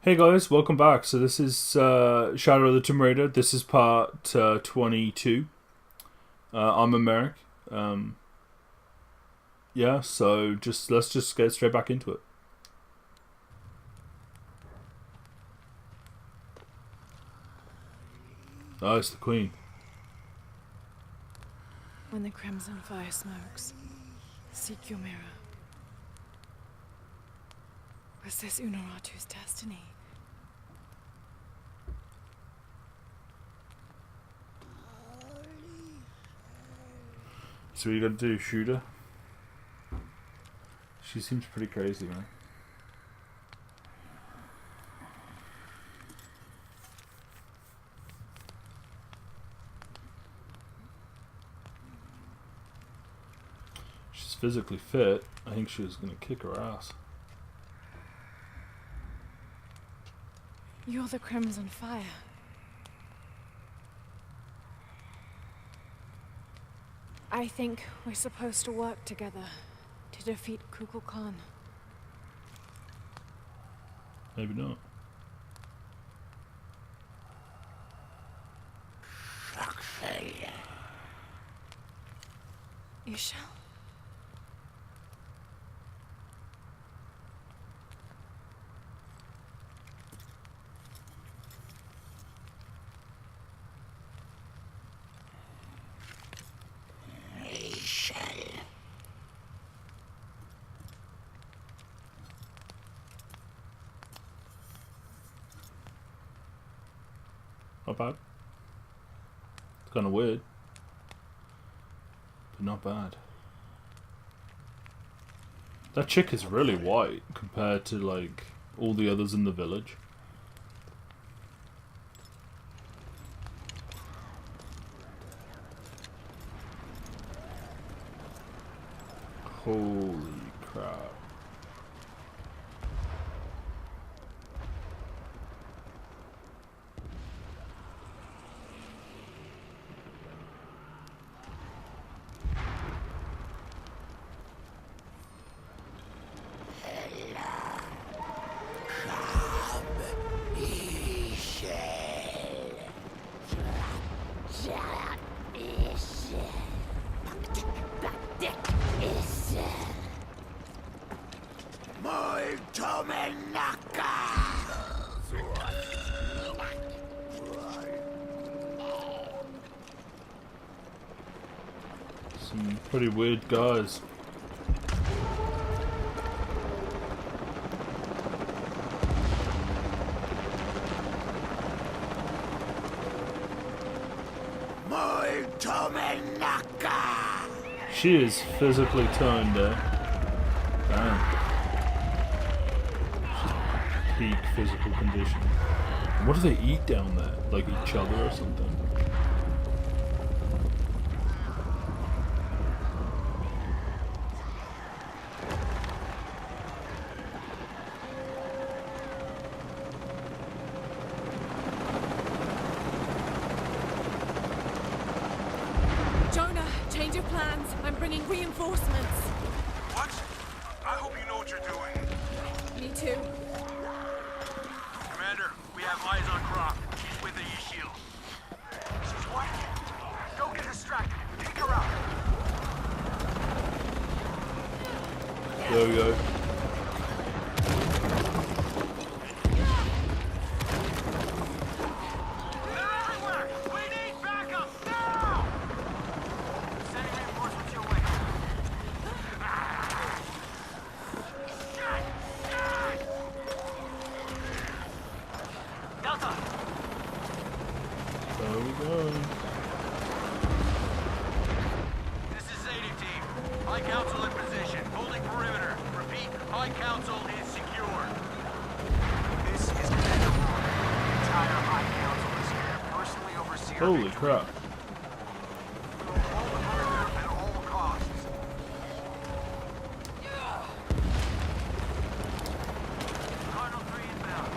Hey guys, welcome back. So this is Shadow of the Tomb Raider. This is part 22. I'm Americ. Yeah, so let's just get straight back into it. Oh, it's the Queen. When the crimson fire smokes, seek your mirror. Was this Unuratu's destiny? So what you gotta do, shoot her? She seems pretty crazy, man. She's physically fit. I think she was gonna kick her ass. You're the crimson fire. I think we're supposed to work together to defeat Kukulkan. Khan. Maybe not. Isha? Not bad. It's kind of weird, but not bad. That chick is really white compared to like all the others in the village. Holy crap. Some pretty weird guys. She is physically toned there. Damn. She's peak physical condition. What do they eat down there? Like each other or something? Change of plans. I'm bringing reinforcements. What? I hope you know what you're doing. Me too. Commander, we have eyes on Croc. She's with the E-Shield. She's what? Don't get distracted. Take her out. There we go. This is Zeta Team. High Council in position. Holding perimeter. Repeat, High Council is secure. This is Commander Roy. The entire High Council is here to personally oversee our Holy victory. crap. We will hold the perimeter at all costs. Cardinal 3 inbound.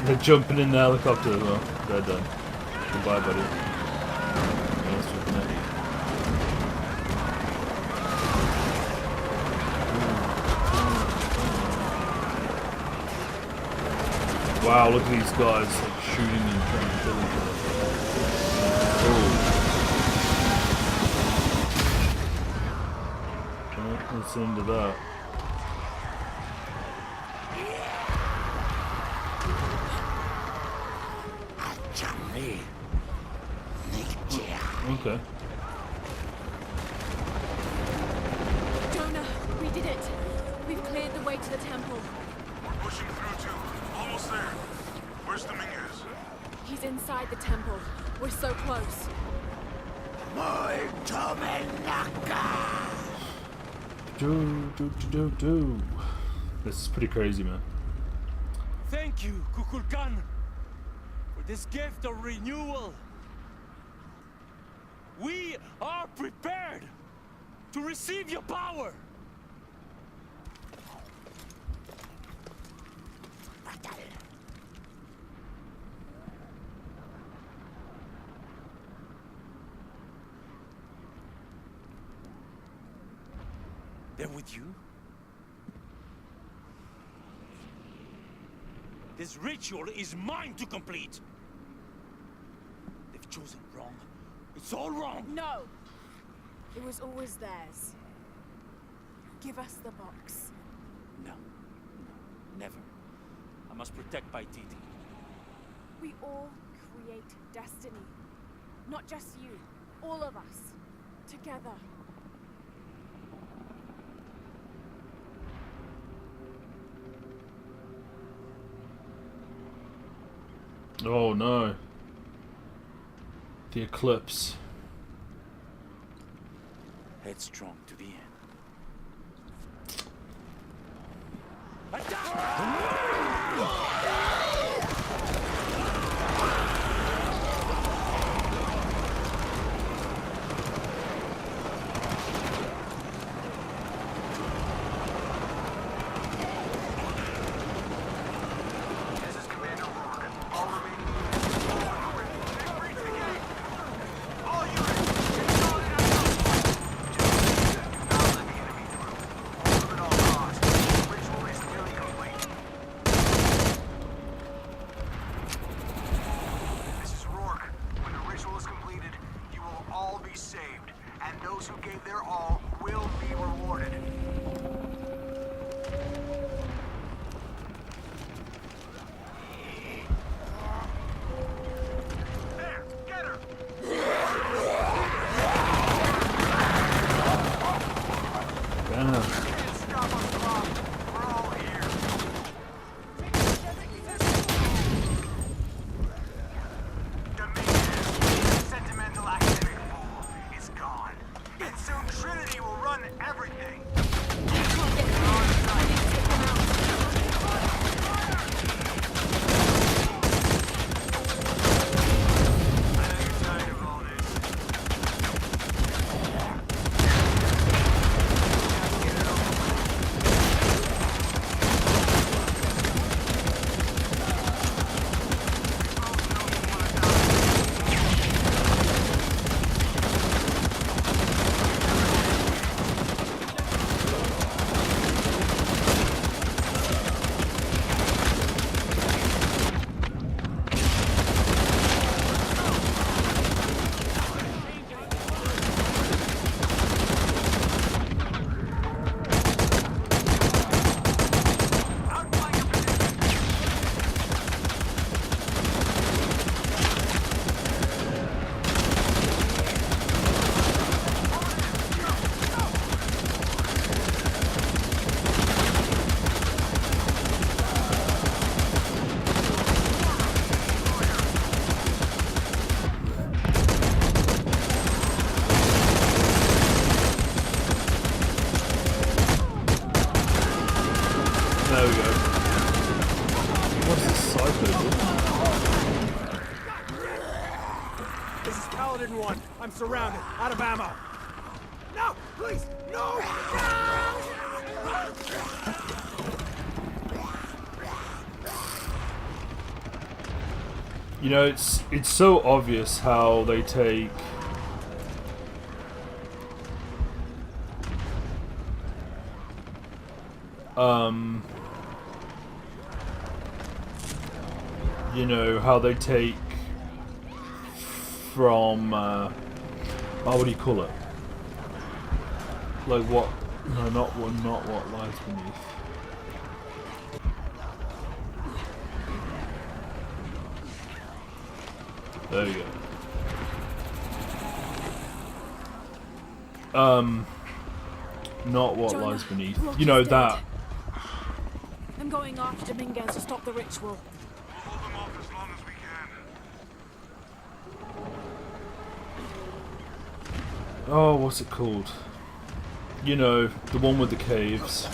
They're jumping in the helicopter as well. They're done. Goodbye, buddy. Wow, look at these guys like shooting and trying to kill each other. Oh. Okay, let's into that. Okay. Jonah, we did it. We've cleared the way to the temple. We're pushing through too. Almost there. Where's Dominguez? He's inside the temple. We're so close. Do. This is pretty crazy, man. Thank you, Kukulkan, for this gift of renewal. We are prepared to receive your power. They're with you? This ritual is mine to complete. They've chosen wrong. It's all wrong. No! It was always theirs. Give us the box. No, never. I must protect Paititi. We all create destiny. Not just you. All of us. Together. Oh no. The eclipse. Headstrong to the end. Attack! This is Commander Rourke. All remaining units. Breach the gate. All units, consolidate on outpoint. Do not let the enemy through. Move at all costs. The ritual is nearly complete. This is Rourke. When the ritual is completed, you will all be saved, and those who gave their all will be rewarded. There, get her! Damn. Can't stop us, Bob. We're all here. Dominguez, sentimental academic fool, is gone. And soon Trinity will run everything. I know you're tired of all this. There we go. What's this cypher do? This is Paladin 1. I'm surrounded. Out of ammo. No! Please! No! You know, it's so obvious how they take you know, how they take from, what do you call it? Like what? No, not what lies beneath. There you go. Not what Jonah, lies beneath. Rock You know is that. dead. I'm going after Dominguez to stop the ritual. We'll hold them off as long as we can. Oh, what's it called? You know, the one with the caves.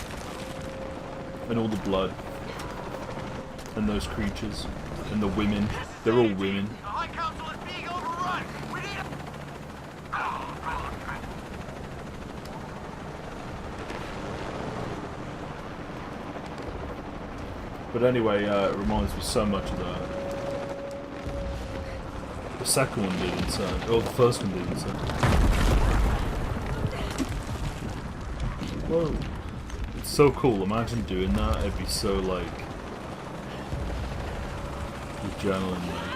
And all the blood. And those creatures. And the women. They're all women. The High Council is being overrun. We need a... But anyway, it reminds me so much of that. The second one did inside. Oh, the first one did inside. Whoa. It's so cool. Imagine doing that. It'd be so like... adrenaline, man.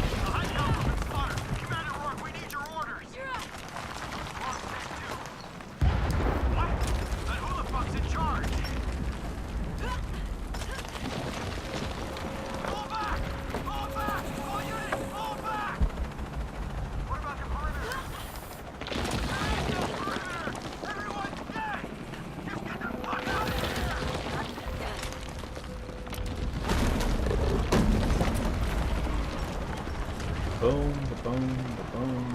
The High Council is slaughtered. Commander Rourke, we need your orders. Rourke, take two. What? Then who the fuck's in charge? Fall back! Fall back! All units, fall back! What about the perimeter? Everyone's dead! Just get the fuck out of here! Boom, ba-boom, ba-boom.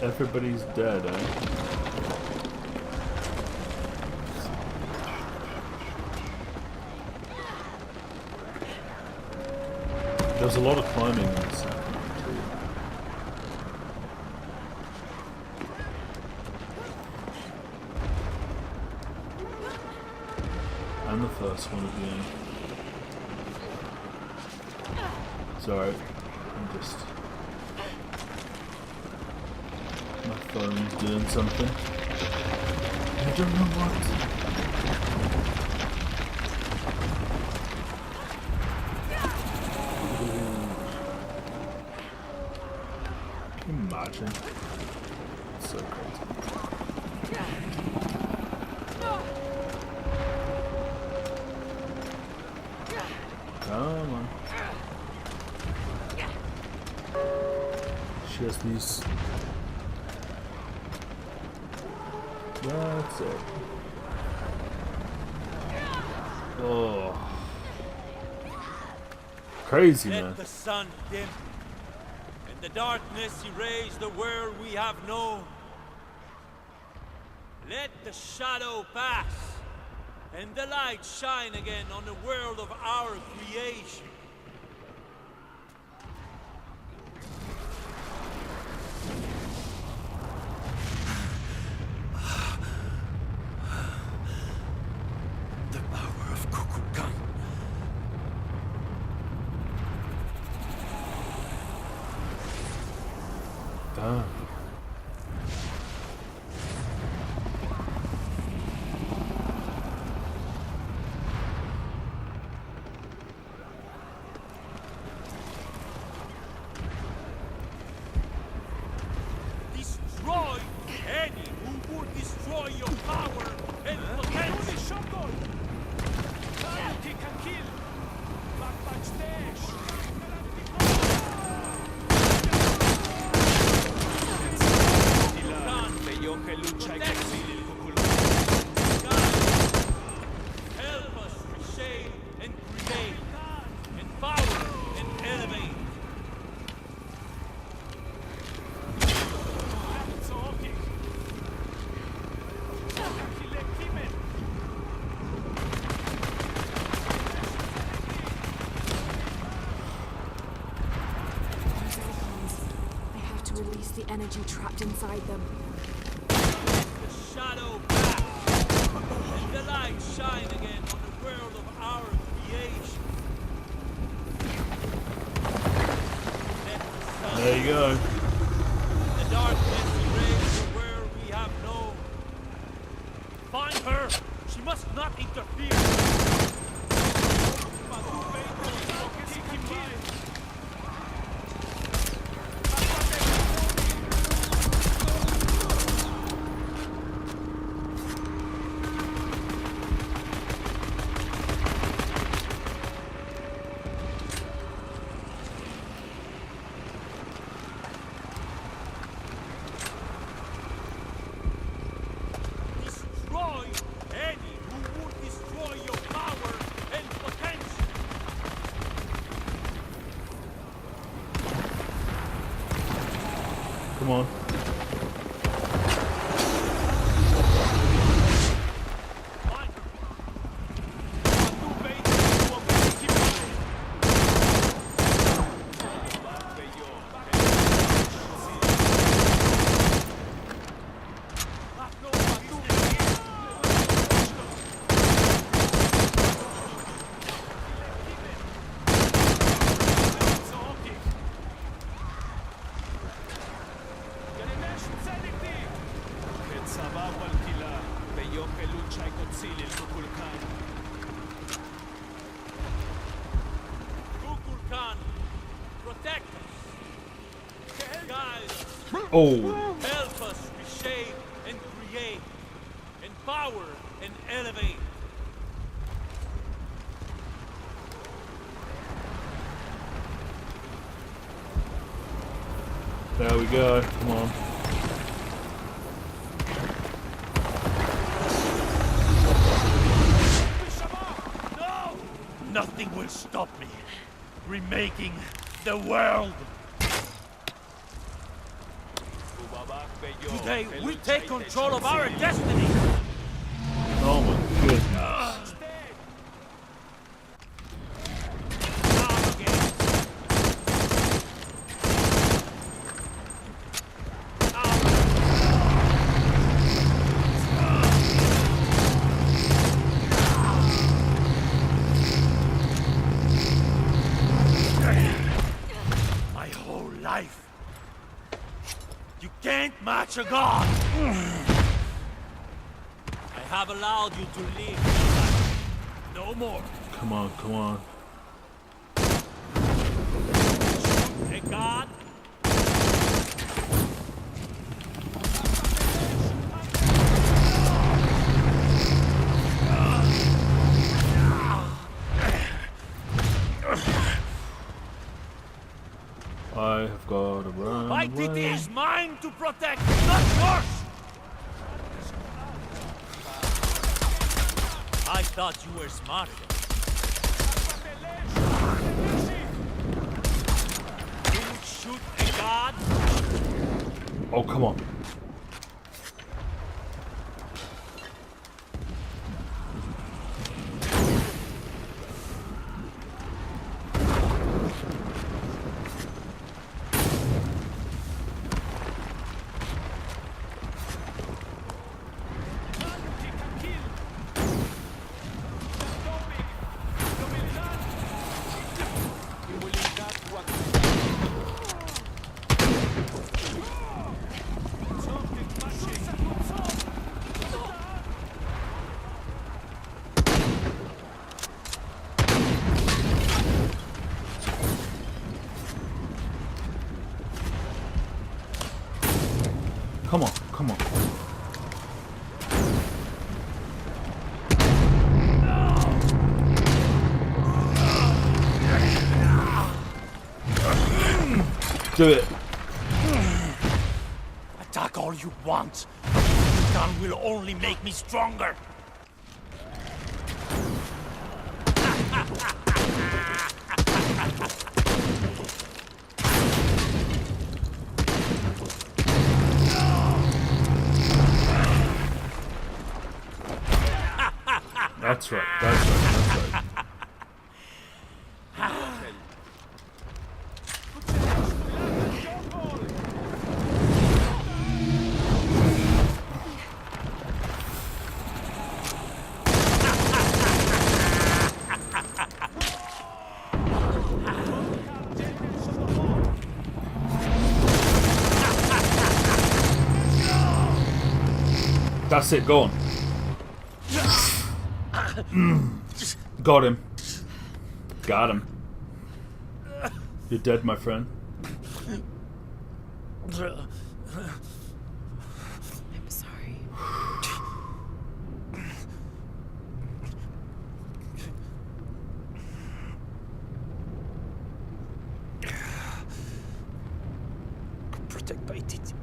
Everybody's dead, eh? There's a lot of climbing in this too. And the first one at the end. Sorry, I'm just... my phone's doing something. I don't know what. Can you imagine? It's so crazy. Come on. She has these. That's it. Oh. Crazy, man. Let the sun dim, and the darkness erase the world we have known. Let the shadow pass, and the light shine again on the world of our creation. The power of Kukulkan. Damn. Destroy any who would destroy your power and potential. Help us reshape and create, empower and elevate. I have to release the energy trapped inside them. The shadow back, and the light shine again on the world of our creation. Let the sun There you go. the darkness erase the world we have known. Find her! She must not interfere. Destroy any who would destroy your power and potential. Come on. Kukulkan, protect us. Guys, Oh, help us reshape and create, empower and elevate. there we go. Come on. No! Nothing will stop me. Remaking the world. Today we take control of our destiny. Oh my goodness. Now again. My whole life. You can't match a god. I have allowed you to live. No more. Come on, come on. A god. I have got to run My away. city is mine to protect, not yours! I thought you were smarter. You would shoot a god? Oh, come on. Come on, come on. Do it. Attack all you want. Your gun will only make me stronger. That's right, that's right, that's right. That's it, go on. Got him. Got him. You're dead, my friend. I'm sorry. Protect my teeth.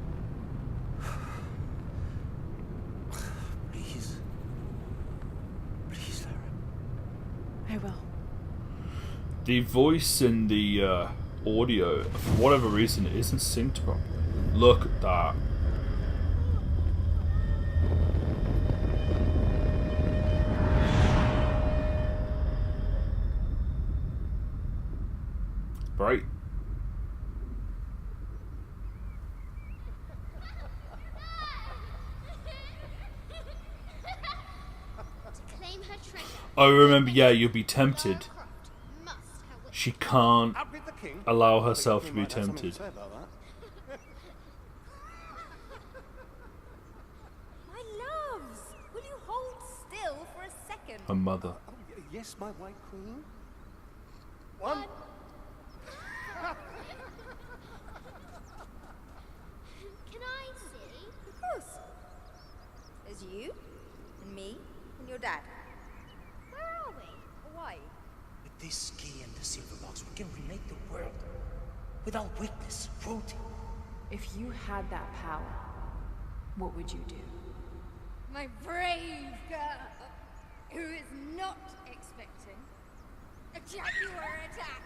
Please. Please, Lara. I will. The voice in the audio, for whatever reason, it isn't synced properly. Look at that. Right. Claim her treasure. I remember, yeah, you'll be tempted. Must have She can't Outbid the king. allow I think herself the to king be might have something tempted. to say about that. My loves, will you hold still for a second? Her mother. Oh, yes, my white queen. One. Can I see? Of course. There's you, and me, and your dad. Where are we? Hawaii. With this key and the silver box, we can remake the world. Without weakness, cruelty. If you had that power, what would you do? My brave girl, who is not expecting a jaguar attack.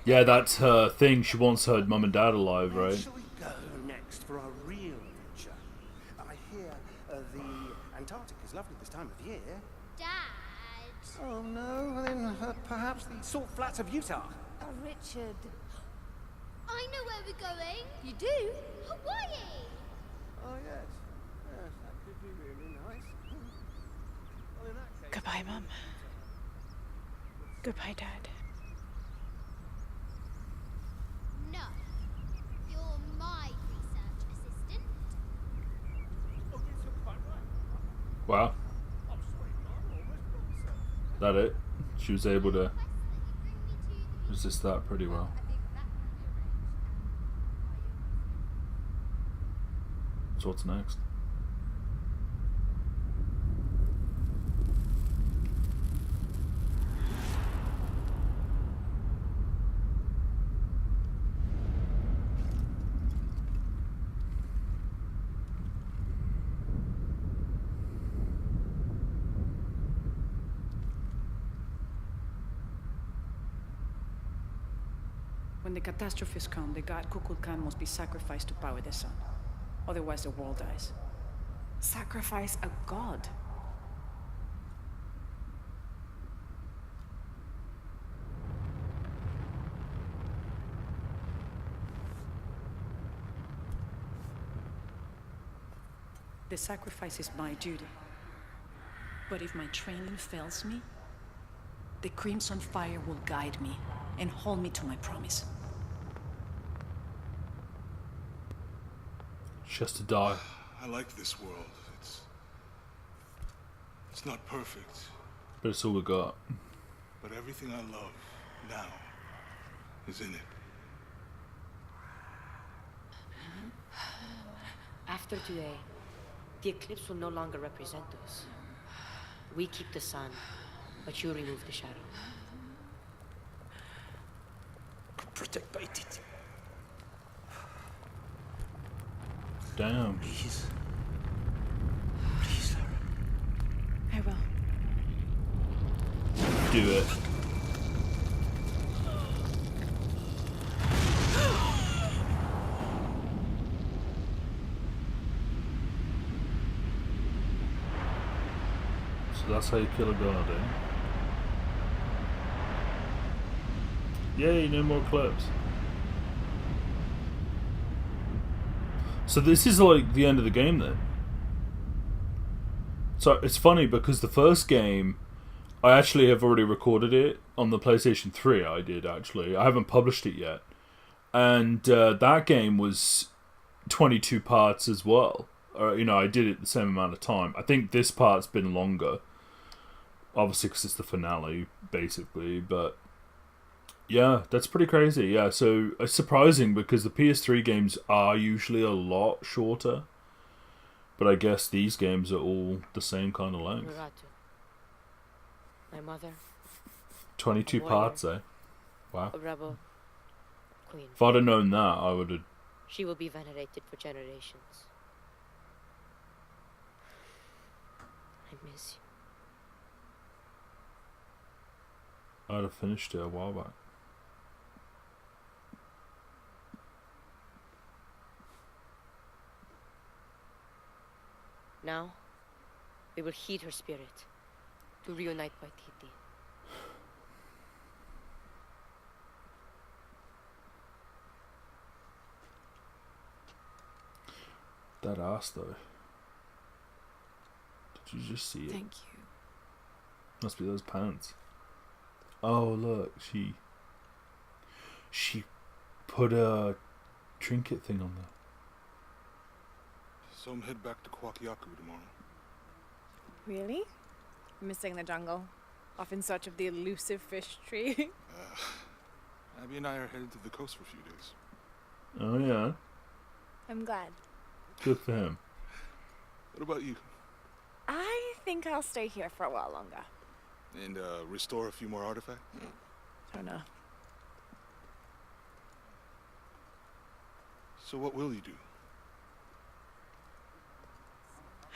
Yeah, that's her thing. She wants her mum and dad alive, Where right? shall we go next for our real adventure? I hear the Antarctic is lovely this time of year. Dad. Oh no, then perhaps the salt flats of Utah. Oh, Richard. I know where we're going. You do? Hawaii. Oh yes, yes, that could be really nice. Well, in that case, Goodbye, Mum. Goodbye, Dad. No. You're my research assistant. oh, yes, you're quite right. Wow. I was just waiting on almost done so. That it? She was able to Request that you bring me to the resist that pretty well. I think that can be arranged. So what's next? When the catastrophes come, the god Kukulkan must be sacrificed to power the sun. Otherwise, the world dies. Sacrifice a god. The sacrifice is my duty. But if my training fails me, the Crimson Fire will guide me and hold me to my promise. She has to die. I like this world. It's not perfect, But it's all we got. but everything I love now is in it. After today, the eclipse will no longer represent us. We keep the sun, but you remove the shadow. Protect my teeth. Damn. Please. Please, Lara. I will. Do it. So that's how you kill a god, eh? Yay, no more clips. So this is like the end of the game then. So it's funny because the first game, I actually have already recorded it on the PlayStation 3. I did actually. I haven't published it yet. And that game was 22 parts as well. or, you know, I did it the same amount of time. I think this part's been longer, obviously because it's the finale, basically, but yeah, that's pretty crazy. Yeah, so it's surprising because the PS3 games are usually a lot shorter, but I guess these games are all the same kind of length. Muratu. My mother. 22 parts, eh? Wow. A rebel. Queen. If I'd have known that, I would have... She will be venerated for generations. I miss you. I'd have finished it a while back. Now, we will heed her spirit to reunite Paititi. That ass, though. Did you just see it? Thank you. Must be those pants. Oh, look, she put a trinket thing on there. So I'm head back to Kwakiaku tomorrow. Really? Missing the jungle? Off in search of the elusive fish tree? Abby and I are headed to the coast for a few days. Oh, yeah. I'm glad. Good for him. What about you? I think I'll stay here for a while longer. And restore a few more artifacts? Don't know. So what will you do?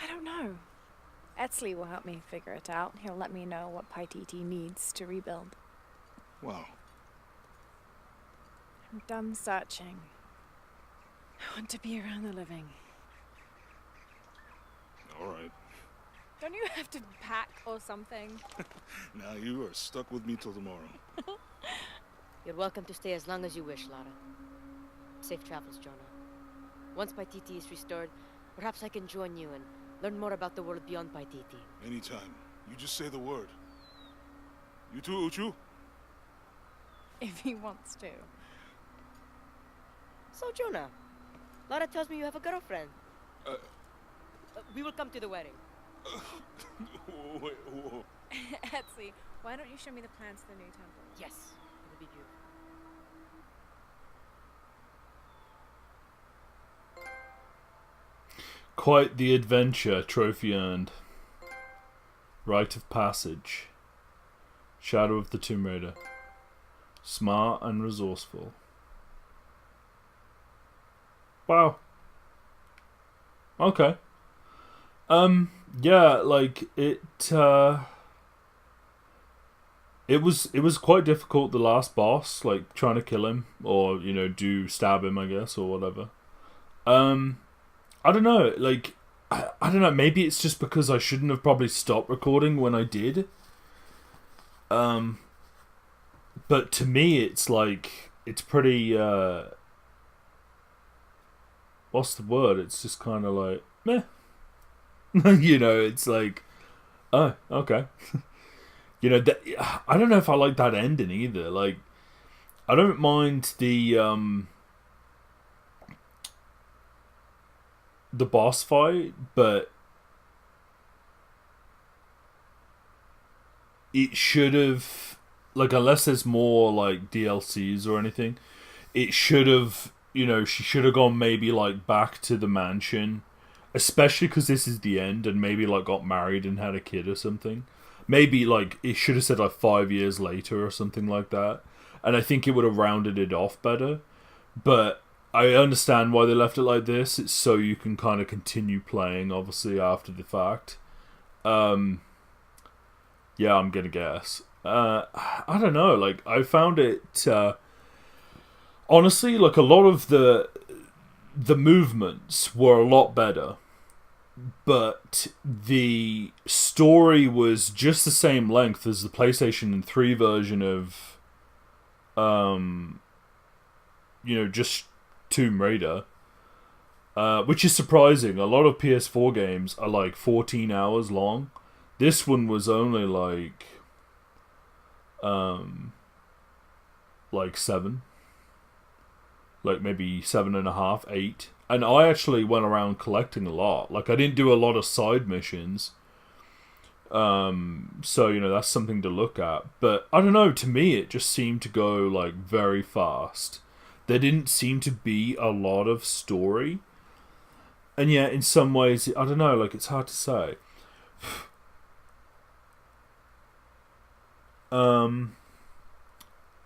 I don't know. Etzli will help me figure it out. He'll let me know what Paititi needs to rebuild. Wow. I'm done searching. I want to be around the living. All right. Don't you have to pack or something? Now you are stuck with me till tomorrow. You're welcome to stay as long as you wish, Lara. Safe travels, Jonah. Once Paititi is restored, perhaps I can join you and learn more about the world beyond Paititi. Anytime. You just say the word. You too, Uchu? If he wants to. So, Jonah, Lara tells me you have a girlfriend. We will come to the wedding. Wait, whoa. Etzli, why don't you show me the plans to the new temple? Yes, it will be beautiful. Quite the adventure, trophy earned. Rite of passage. Shadow of the Tomb Raider. Smart and resourceful. Wow. Okay. Yeah, like it was quite difficult, the last boss, like trying to kill him or, you know, stab him, I guess, or whatever. I don't know, like I don't know, maybe it's just because I shouldn't have probably stopped recording when I did. But to me it's like it's pretty what's the word? It's just kind of like meh. You know, it's like, oh, okay. You know, I don't know if I like that ending either. Like, I don't mind the boss fight, but it should have, like, unless there's more like DLCs or anything, it should have, you know, she should have gone maybe like back to the mansion. Especially because this is the end, and maybe like got married and had a kid or something. Maybe like it should have said like 5 years later or something like that, and I think it would have rounded it off better. But I understand why they left it like this. It's so you can kind of continue playing, obviously after the fact. Yeah, I'm gonna guess. I don't know. Like I found it honestly, like a lot of the movements were a lot better. But the story was just the same length as the PlayStation 3 version of, you know, just Tomb Raider. Which is surprising. A lot of PS4 games are like 14 hours long. This one was only like 7. Like maybe 7.5, 8. And I actually went around collecting a lot. Like, I didn't do a lot of side missions. So, you know, that's something to look at. But, I don't know, to me it just seemed to go, like, very fast. There didn't seem to be a lot of story. And yet, in some ways, I don't know, like, it's hard to say.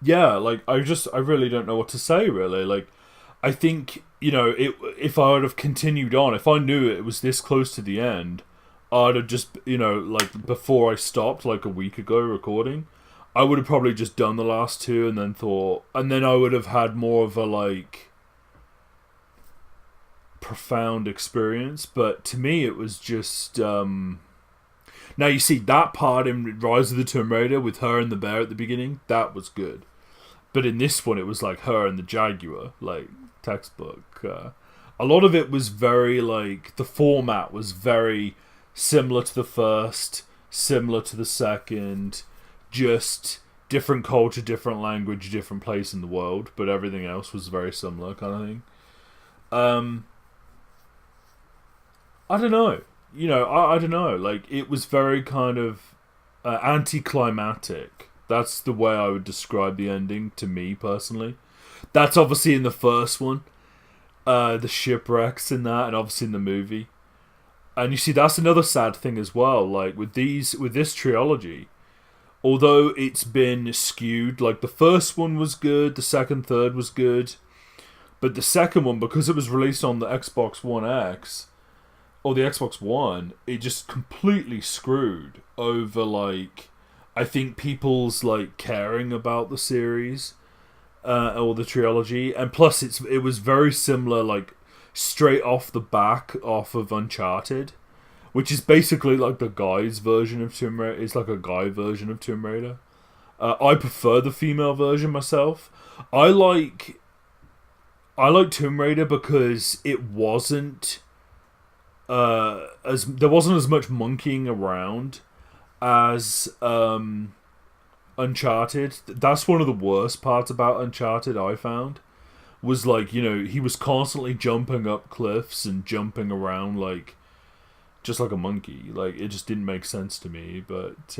Yeah, like, I really don't know what to say, really. Like, I think, you know, if I would have continued on, if I knew it was this close to the end, I'd have just, you know, like, before I stopped, like, a week ago recording, I would have probably just done the last two and then thought, and then I would have had more of a, like, profound experience. But to me, it was just, now, you see, that part in Rise of the Tomb Raider with her and the bear at the beginning, that was good. But in this one, it was like her and the jaguar, like, textbook. A lot of it was very, like, the format was very similar to the first, similar to the second, just different culture, different language, different place in the world, but everything else was very similar kind of thing. I don't know. You know, I don't know. Like, it was very kind of anticlimactic. That's the way I would describe the ending to me, personally. That's obviously in the first one. The shipwrecks in that, and obviously in the movie. And you see, that's another sad thing as well. Like, with this trilogy, although it's been skewed, like, the first one was good, the second, third was good. But the second one, because it was released on the Xbox One X, or the Xbox One, it just completely screwed over, like, I think people's, like, caring about the series, or the trilogy. And plus, it was very similar, like, straight off the back off of Uncharted, which is basically like the guy's version of Tomb Raider. It's like a guy version of Tomb Raider. I prefer the female version myself. I like Tomb Raider because it wasn't there wasn't as much monkeying around as Uncharted. That's one of the worst parts about Uncharted, I found. Was, like, you know, he was constantly jumping up cliffs and jumping around, like, just like a monkey. Like, it just didn't make sense to me. But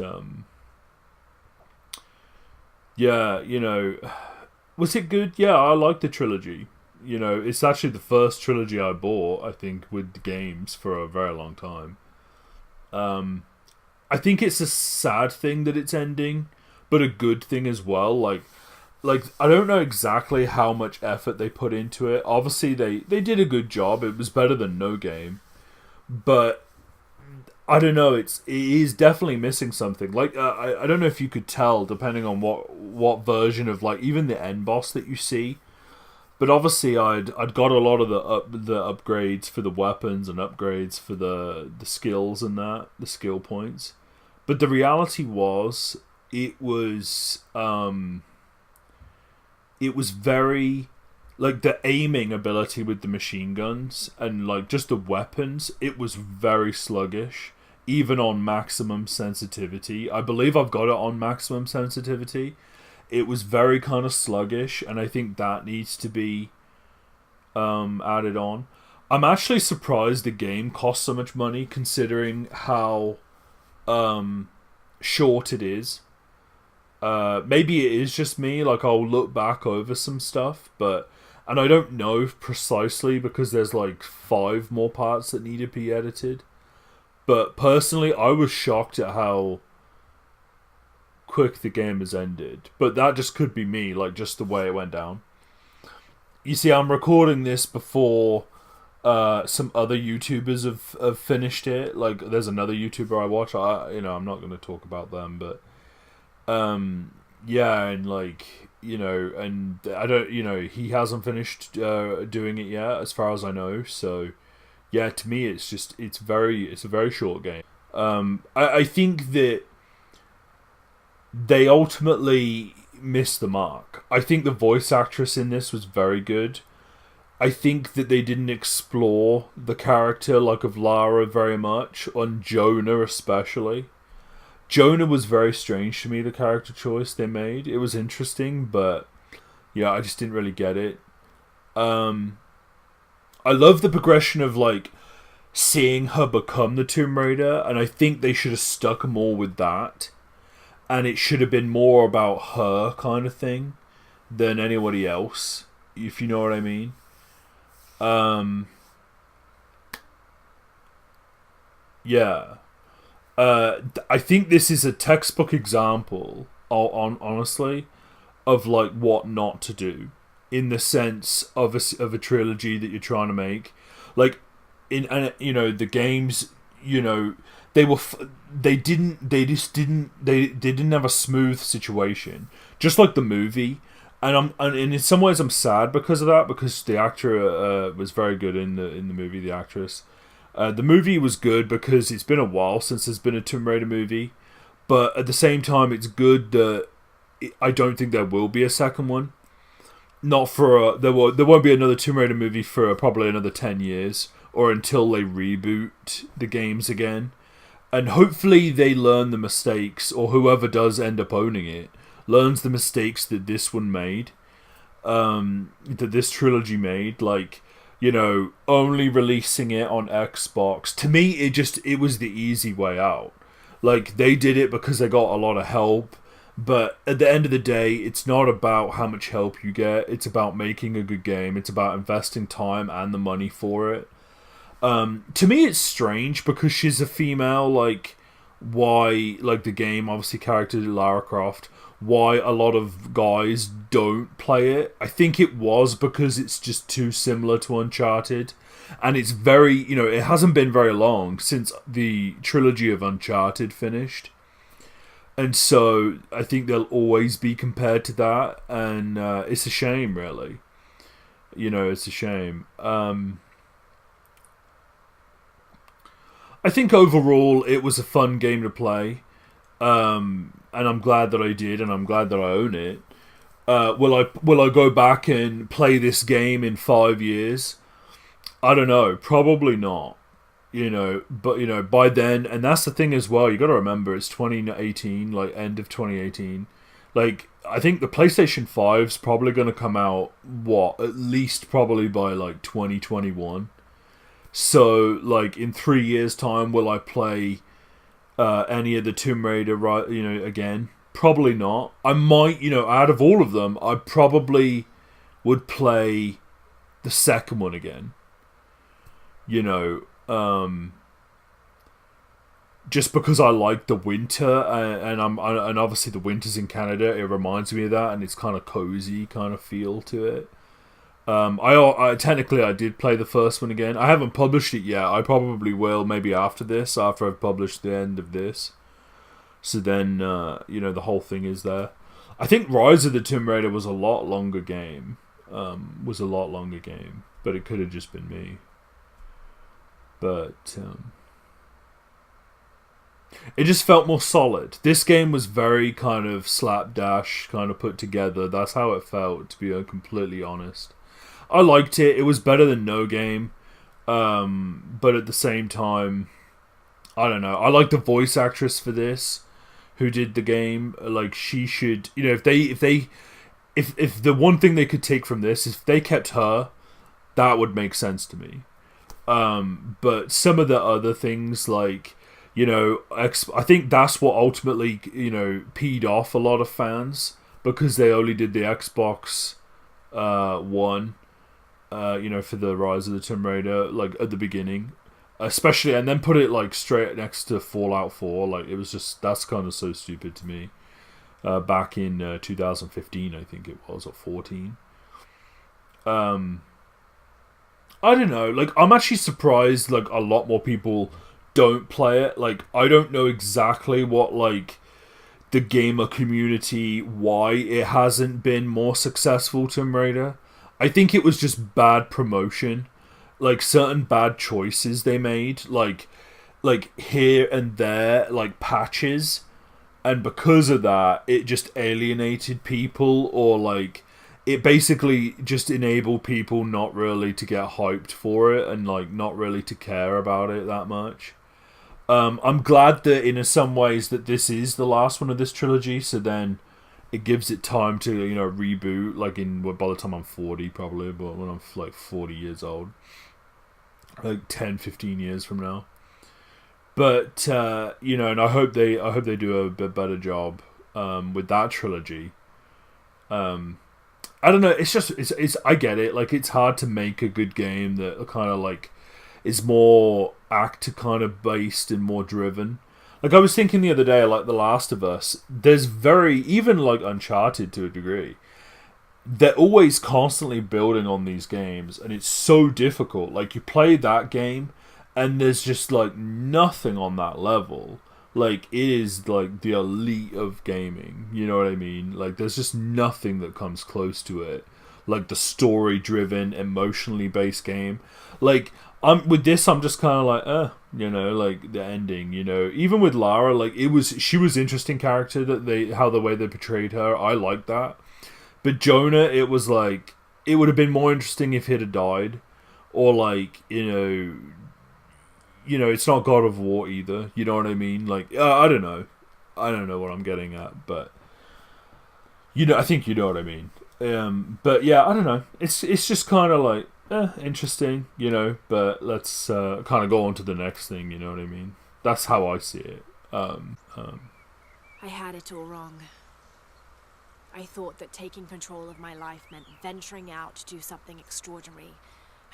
yeah, you know, was it good? Yeah, I like the trilogy. You know, it's actually the first trilogy I bought, I think, with the games for a very long time. I think it's a sad thing that it's ending, but a good thing as well. Like, I don't know exactly how much effort they put into it. Obviously, they did a good job. It was better than no game. But I don't know. It is definitely missing something. Like, I don't know if you could tell, depending on what version of, like, even the end boss that you see. But obviously, I'd got a lot of the upgrades for the weapons and upgrades for the skills and that, the skill points. But the reality was, it was very, like, the aiming ability with the machine guns and, like, just the weapons, it was very sluggish, even on maximum sensitivity. I believe I've got it on maximum sensitivity. It was very kind of sluggish, and I think that needs to be added on. I'm actually surprised the game cost so much money, considering how short it is. Maybe it is just me, like, I'll look back over some stuff, and I don't know precisely because there's like 5 more parts that need to be edited. But personally, I was shocked at how quick the game has ended. But that just could be me, like, just the way it went down. You see, I'm recording this before some other YouTubers have finished it. Like, there's another YouTuber I watch. I'm not going to talk about them, but yeah, and, like, you know, and I don't, you know, he hasn't finished doing it yet, as far as I know. So yeah, to me, it's a very short game. I think that they ultimately missed the mark. I think the voice actress in this was very good. I think that they didn't explore the character, like, of Lara very much, on Jonah especially. Jonah was very strange to me, the character choice they made. It was interesting, but yeah, I just didn't really get it. I I love the progression of like seeing her become the Tomb Raider, and I think they should have stuck more with that, and it should have been more about her kind of thing than anybody else, if you know what I mean. Yeah. I think this is a textbook example, honestly, of like what not to do, in the sense of a trilogy that you're trying to make. Like, the games, they were they didn't have a smooth situation, just like the movie. And in some ways I'm sad because of that, because the actor was very good in the movie, the actress. The movie was good because it's been a while since there's been a Tomb Raider movie, but at the same time, it's good that I don't think there will be a second one. Not for there won't be another Tomb Raider movie for probably another 10 years, or until they reboot the games again, and hopefully they learn the mistakes, or whoever does end up owning it learns the mistakes that this one made, that this trilogy made, like. Only releasing it on Xbox. To me, it was the easy way out. Like, they did it because they got a lot of help, but at the end of the day, it's not about how much help you get. It's about making a good game. It's about investing time and the money for it. To me, it's strange because she's a female. Like, why? Like the game, obviously, character Lara Croft. Why a lot of guys don't play it. I think it was because it's just too similar to Uncharted, and it's very, it hasn't been very long since the trilogy of Uncharted finished, and so I think they'll always be compared to that, and it's a shame, really. It's a shame. I think overall it was a fun game to play. And I'm glad that I did, and I'm glad that I own it. Will I go back and play this game in 5 years? I don't know. Probably not. But by then, and that's the thing as well. You got to remember, it's 2018, like end of 2018. Like, I think the PlayStation 5's probably going to come out at least probably by like 2021. So like in 3 years' time, will I play any of the Tomb Raider, again? Probably not. I might, out of all of them, I probably would play the second one again. Just because I like the winter, and obviously the winter's in Canada, it reminds me of that, and it's kind of cozy kind of feel to it. I technically I did play the first one again. I haven't published it yet. I probably will, maybe after I've published the end of this. So then, the whole thing is there. I think Rise of the Tomb Raider was a lot longer game. But it could have just been me. But it just felt more solid. This game was very kind of slapdash, kind of put together. That's how it felt, to be completely honest. I liked it. It was better than no game. But at the same time, I don't know. I like the voice actress for this, who did the game. Like, she should, if the one thing they could take from this is if they kept her, that would make sense to me. But some of the other things, like, I think that's what ultimately, peed off a lot of fans, because they only did the Xbox One. For the Rise of the Tomb Raider, like at the beginning, especially, and then put it like straight next to Fallout 4. Like, it was just, that's kind of so stupid to me. Back in 2015, I think it was, or 14. I don't know. Like, I'm actually surprised. Like, a lot more people don't play it. Like, I don't know exactly what like the gamer community, why it hasn't been more successful. Tomb Raider. I think it was just bad promotion, like certain bad choices they made, like here and there, like patches, and because of that, it just alienated people, or like it basically just enabled people not really to get hyped for it, and like not really to care about it that much. I'm glad that in some ways that this is the last one of this trilogy, so then it gives it time to, reboot, like by the time I'm 40 probably, but when I'm like 40 years old. like 10, 15 years from now. But you know, and I hope they do a bit better job with that trilogy. I don't know. It's just it's. I get it. Like, it's hard to make a good game that kind of like is more actor kind of based and more driven. Like, I was thinking the other day, like The Last of Us. There's very, even like Uncharted to a degree, they're always constantly building on these games, and it's so difficult. Like, you play that game, and there's just like nothing on that level. Like, it is like the elite of gaming, you know what I mean? Like, there's just nothing that comes close to it. Like, the story driven, emotionally based game. Like, with this, I'm just kind of like, you know, like the ending, you know. Even with Lara, like, she was interesting character, that the way they portrayed her. I liked that. But Jonah, it was like, it would have been more interesting if he'd have died, or like, it's not God of War either. You know what I mean? Like, I don't know. I don't know what I'm getting at, but I think you know what I mean. But yeah, I don't know. It's just kind of like interesting, you know. But let's kind of go on to the next thing. You know what I mean? That's how I see it. I had it all wrong. I thought that taking control of my life meant venturing out to do something extraordinary.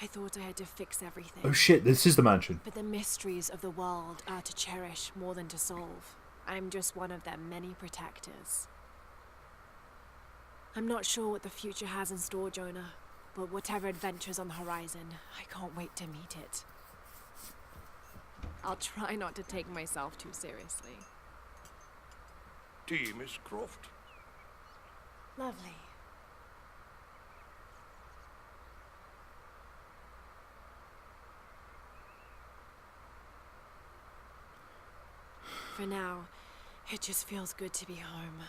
I thought I had to fix everything. Oh shit, this is the mansion. But the mysteries of the world are to cherish more than to solve. I'm just one of their many protectors. I'm not sure what the future has in store, Jonah, but whatever adventure's on the horizon, I can't wait to meet it. I'll try not to take myself too seriously. Tea, Miss Croft. Lovely. For now, it just feels good to be home.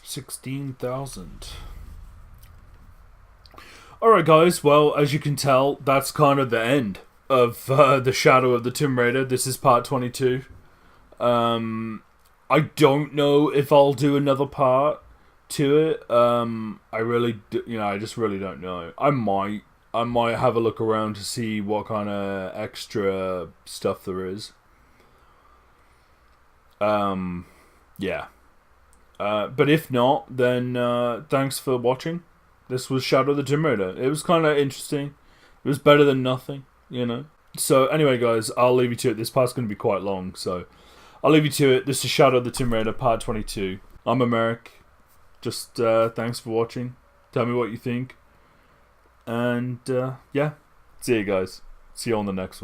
$16,000. Alright guys, well, as you can tell, that's kind of the end of The Shadow of the Tomb Raider. This is part 22. I don't know if I'll do another part to it. I just really don't know. I might have a look around to see what kind of extra stuff there is. Yeah. But if not, then thanks for watching. This was Shadow of the Tomb Raider. It was kind of interesting. It was better than nothing, you know. So anyway, guys, I'll leave you to it. This part's going to be quite long, so I'll leave you to it. This is Shadow of the Tomb Raider, part 22. I'm Americ. Just thanks for watching. Tell me what you think. And yeah, see you guys. See you on the next one.